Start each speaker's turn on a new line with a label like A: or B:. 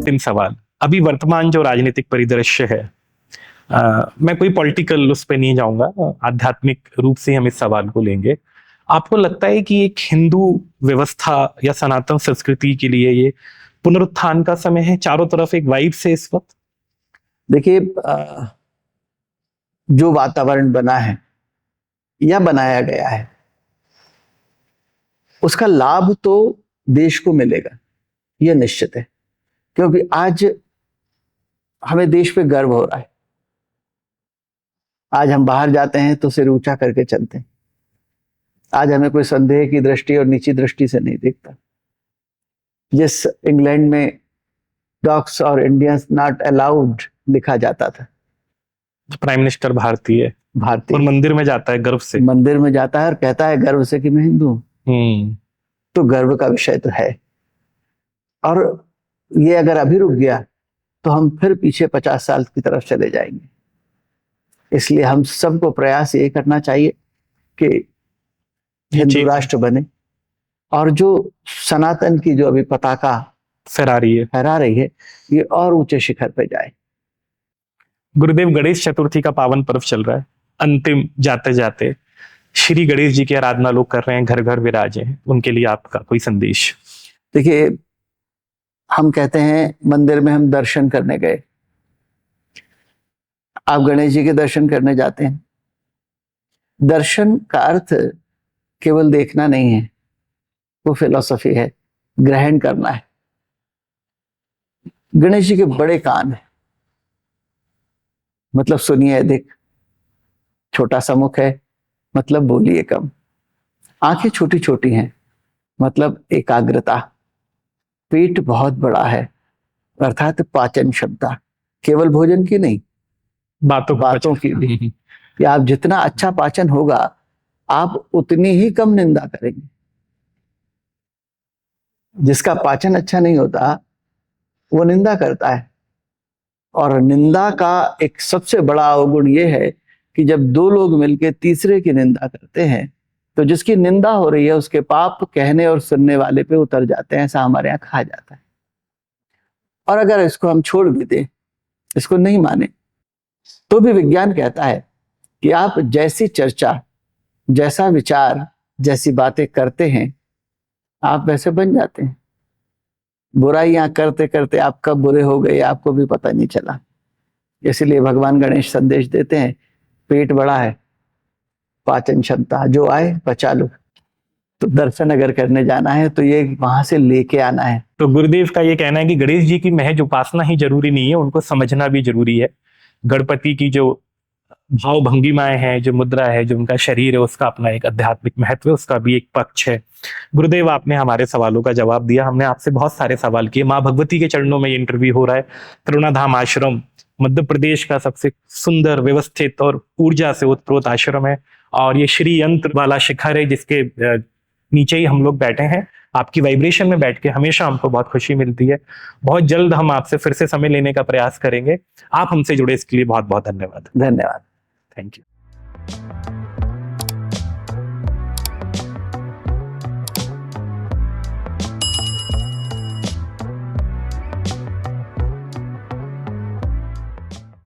A: अंतिम सवाल, अभी वर्तमान जो राजनीतिक परिदृश्य है, मैं कोई पॉलिटिकल उस पर नहीं जाऊंगा, आध्यात्मिक रूप से हम इस सवाल को लेंगे। आपको लगता है कि एक हिंदू व्यवस्था या सनातन संस्कृति के लिए ये पुनरुत्थान का समय है? चारों तरफ एक वाइब से इस वक्त
B: देखिए, जो वातावरण बना है या बनाया गया है, उसका लाभ तो देश को मिलेगा, यह निश्चित है। क्योंकि आज हमें देश पे गर्व हो रहा है। आज हम बाहर जाते हैं तो सिर ऊंचा करके चलते हैं। आज हमें कोई संदेह की दृष्टि और नीची दृष्टि से नहीं देखता। जिस इंग्लैंड में डॉग्स और इंडियंस नॉट अलाउड लिखा जाता था,
A: प्राइम मिनिस्टर भारतीय और मंदिर में जाता है गर्व से,
B: मंदिर में जाता है और कहता है गर्व से कि मैं हिंदू हूं। तो गर्व का विषय तो है। और ये अगर अभी रुक गया तो हम फिर पीछे 50 साल की तरफ चले जाएंगे। इसलिए हम सबको प्रयास ये करना चाहिए कि हिंदू राष्ट्र बने, और जो सनातन की जो अभी पताका फहरा रही है ये और ऊंचे शिखर पे जाए।
A: गुरुदेव, गणेश चतुर्थी का पावन पर्व चल रहा है, अंतिम जाते जाते श्री गणेश जी की आराधना लोग कर रहे हैं, घर घर विराजे हैं, उनके लिए आपका कोई संदेश?
B: देखिए, हम कहते हैं मंदिर में हम दर्शन करने गए, आप गणेश जी के दर्शन करने जाते हैं। दर्शन का अर्थ केवल देखना नहीं है, वो फिलॉसफी है, ग्रहण करना है। गणेश जी के बड़े कान है, मतलब सुनिए अधिक। छोटा सा मुख है, मतलब बोलिए कम। आंखें छोटी छोटी हैं, मतलब एकाग्रता। पेट बहुत बड़ा है, अर्थात पाचन क्षमता, केवल भोजन की नहीं, बातों की भी। कि आप जितना अच्छा पाचन होगा, आप उतनी ही कम निंदा करेंगे। जिसका पाचन अच्छा नहीं होता वो निंदा करता है। और निंदा का एक सबसे बड़ा अवगुण ये है कि जब दो लोग मिलकर तीसरे की निंदा करते हैं तो जिसकी निंदा हो रही है उसके पाप कहने और सुनने वाले पे उतर जाते हैं, ऐसा हमारे यहाँ कहा जाता है। और अगर इसको हम छोड़ भी दें, इसको नहीं माने, तो भी विज्ञान कहता है कि आप जैसी चर्चा, जैसा विचार, जैसी बातें करते हैं, आप वैसे बन जाते हैं। बुराइयां करते करते आप कब बुरे हो गए आपको भी पता नहीं चला। इसलिए भगवान गणेश संदेश देते हैं, पेट बड़ा है, पाचन क्षमता, जो आए पचा लो। तो दर्शन अगर करने जाना है तो ये वहां से लेके आना है।
A: तो गुरुदेव का ये कहना है कि गणेश जी की महज उपासना ही जरूरी नहीं है, उनको समझना भी जरूरी है। गणपति की जो भाव भंगिमाएं हैं, जो मुद्रा है, जो उनका शरीर है, उसका अपना एक आध्यात्मिक महत्व है, उसका भी एक पक्ष है। गुरुदेव, आपने हमारे सवालों का जवाब दिया। हमने आपसे बहुत सारे सवाल किए। माँ भगवती के चरणों में ये इंटरव्यू हो रहा है। तरुणाधाम आश्रम मध्य प्रदेश का सबसे सुंदर, व्यवस्थित और ऊर्जा से उत्प्रोत आश्रम है, और ये श्री यंत्र वाला शिखर है जिसके नीचे ही हम लोग बैठे हैं। आपकी वाइब्रेशन में बैठ के हमेशा हमको बहुत खुशी मिलती है। बहुत जल्द हम आपसे फिर से समय लेने का प्रयास करेंगे। आप हमसे जुड़े इसके लिए बहुत बहुत धन्यवाद।
B: धन्यवाद।
A: Thank you.